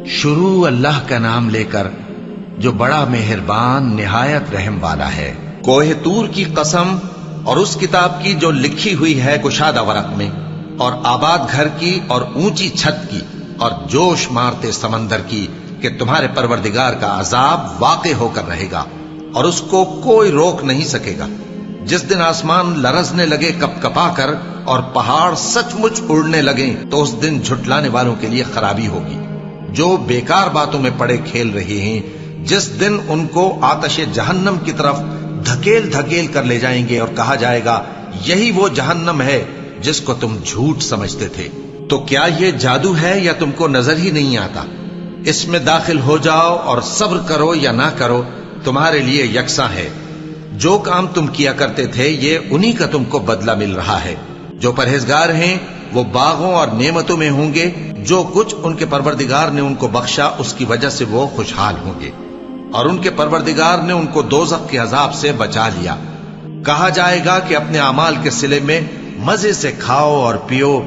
شروع اللہ کا نام لے کر جو بڑا مہربان نہایت رحم والا ہے۔ کوہ طور کی قسم اور اس کتاب کی جو لکھی ہوئی ہے کشادہ ورق میں، اور آباد گھر کی اور اونچی چھت کی، اور جوش مارتے سمندر کی، کہ تمہارے پروردگار کا عذاب واقع ہو کر رہے گا اور اس کو کوئی روک نہیں سکے گا۔ جس دن آسمان لرزنے لگے کپ کپا کر اور پہاڑ سچ مچ اڑنے لگیں تو اس دن جھٹلانے والوں کے لیے خرابی ہوگی جو بیکار باتوں میں پڑے کھیل رہے ہیں۔ جس دن ان کو آتش جہنم کی طرف دھکیل دھکیل کر لے جائیں گے اور کہا جائے گا یہی وہ جہنم ہے جس کو تم جھوٹ سمجھتے تھے۔ تو کیا یہ جادو ہے یا تم کو نظر ہی نہیں آتا؟ اس میں داخل ہو جاؤ اور صبر کرو یا نہ کرو تمہارے لیے یکساں ہے۔ جو کام تم کیا کرتے تھے یہ انہی کا تم کو بدلہ مل رہا ہے۔ جو پرہیزگار ہیں وہ باغوں اور نعمتوں میں ہوں گے، جو کچھ ان کے پروردگار نے ان کو بخشا اس کی وجہ سے وہ خوشحال ہوں گے، اور ان کے پروردگار نے ان کو دوزخ کے عذاب سے بچا لیا۔ کہا جائے گا کہ اپنے اعمال کے صلے میں مزے سے کھاؤ اور پیو،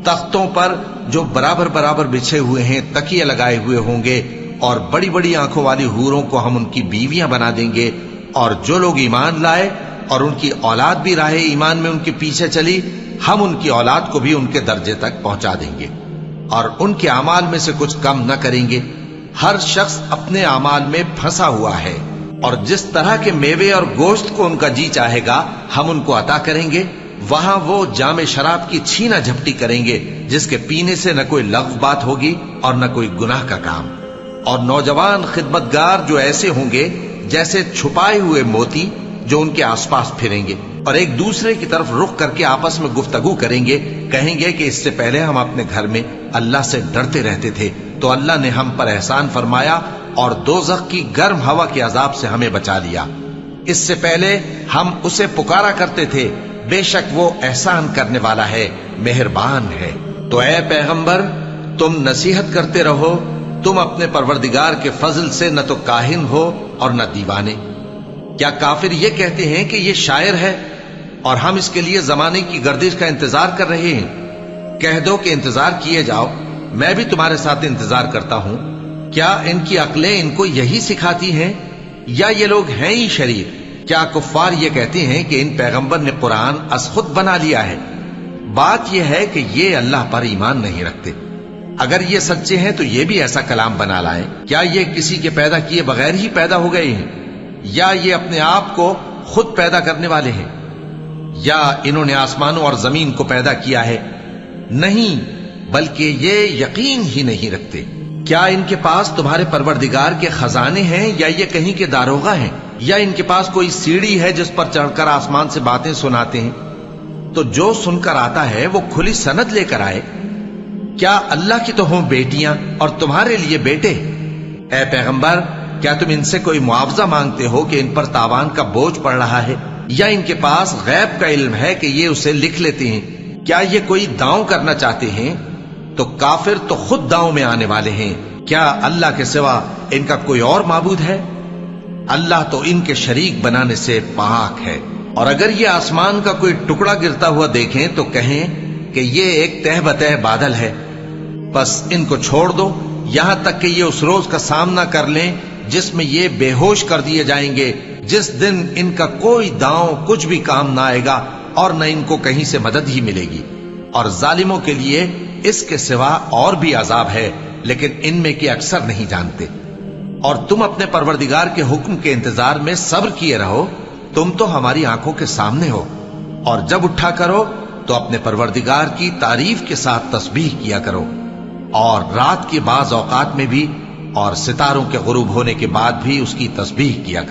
تختوں پر جو برابر برابر بچھے ہوئے ہیں تکیے لگائے ہوئے ہوں گے، اور بڑی بڑی آنکھوں والی حوروں کو ہم ان کی بیویاں بنا دیں گے، اور جو لوگ ایمان لائے اور ان کی اولاد بھی راہ ایمان میں ان کے پیچھے چلی، ہم ان کی اولاد کو بھی ان کے درجے تک پہنچا دیں گے اور ان کے اعمال میں سے کچھ کم نہ کریں گے۔ ہر شخص اپنے اعمال میں پھنسا ہوا ہے، اور جس طرح کے میوے اور گوشت کو ان کا جی چاہے گا ہم ان کو عطا کریں گے۔ وہاں وہ جام شراب کی چھینا جھپٹی کریں گے جس کے پینے سے نہ کوئی لغو بات ہوگی اور نہ کوئی گناہ کا کام۔ اور نوجوان خدمتگار جو ایسے ہوں گے جیسے چھپائے ہوئے موتی جو ان کے آس پاس پھریں گے، اور ایک دوسرے کی طرف رخ کر کے آپس میں گفتگو کریں گے، کہیں گے کہ اس سے پہلے ہم اپنے گھر میں اللہ سے ڈرتے رہتے تھے تو اللہ نے ہم پر احسان فرمایا اور دوزخ کی گرم ہوا کے عذاب سے ہمیں بچا لیا۔ اس سے پہلے ہم اسے پکارا کرتے تھے، بے شک وہ احسان کرنے والا ہے، مہربان ہے۔ تو اے پیغمبر تم نصیحت کرتے رہو، تم اپنے پروردگار کے فضل سے نہ تو کاہن ہو اور نہ دیوانے۔ کیا کافر یہ کہتے ہیں کہ یہ شاعر ہے اور ہم اس کے لیے زمانے کی گردش کا انتظار کر رہے ہیں؟ کہہ دو کہ انتظار کیے جاؤ، میں بھی تمہارے ساتھ انتظار کرتا ہوں۔ کیا ان کی عقلیں ان کو یہی سکھاتی ہیں یا یہ لوگ ہیں ہی شریر؟ کیا کفار یہ کہتے ہیں کہ ان پیغمبر نے قرآن از خود بنا لیا ہے؟ بات یہ ہے کہ یہ اللہ پر ایمان نہیں رکھتے۔ اگر یہ سچے ہیں تو یہ بھی ایسا کلام بنا لائیں۔ کیا یہ کسی کے پیدا کیے بغیر ہی پیدا ہو گئے ہیں، یا یہ اپنے آپ کو خود پیدا کرنے والے ہیں، یا انہوں نے آسمانوں اور زمین کو پیدا کیا ہے؟ نہیں، بلکہ یہ یقین ہی نہیں رکھتے۔ کیا ان کے پاس تمہارے پروردگار کے خزانے ہیں یا یہ کہیں کے داروغہ ہیں، یا ان کے پاس کوئی سیڑھی ہے جس پر چڑھ کر آسمان سے باتیں سناتے ہیں؟ تو جو سن کر آتا ہے وہ کھلی سند لے کر آئے۔ کیا اللہ کی تو ہوں بیٹیاں اور تمہارے لیے بیٹے؟ اے پیغمبر کیا تم ان سے کوئی معاوضہ مانگتے ہو کہ ان پر تاوان کا بوجھ پڑ رہا ہے، یا ان کے پاس غیب کا علم ہے کہ یہ اسے لکھ لیتے ہیں؟ کیا یہ کوئی داؤں کرنا چاہتے ہیں؟ تو کافر تو خود داؤں میں آنے والے ہیں۔ کیا اللہ کے سوا ان کا کوئی اور معبود ہے؟ اللہ تو ان کے شریک بنانے سے پاک ہے۔ اور اگر یہ آسمان کا کوئی ٹکڑا گرتا ہوا دیکھیں تو کہیں کہ یہ ایک تہ بتہ بادل ہے، بس ان کو چھوڑ دو یہاں تک کہ یہ اس روز کا سامنا کر لیں جس میں یہ بے ہوش کر دیے جائیں گے، جس دن ان کا کوئی داؤں کچھ بھی کام نہ آئے گا اور نہ ان کو کہیں سے مدد ہی ملے گی۔ اور ظالموں کے لیے اس کے سوا اور بھی عذاب ہے، لیکن ان میں کے اکثر نہیں جانتے۔ اور تم اپنے پروردگار کے حکم کے انتظار میں صبر کیے رہو، تم تو ہماری آنکھوں کے سامنے ہو، اور جب اٹھا کرو تو اپنے پروردگار کی تعریف کے ساتھ تسبیح کیا کرو، اور رات کے بعض اوقات میں بھی اور ستاروں کے غروب ہونے کے بعد بھی اس کی تسبیح کیا کرو۔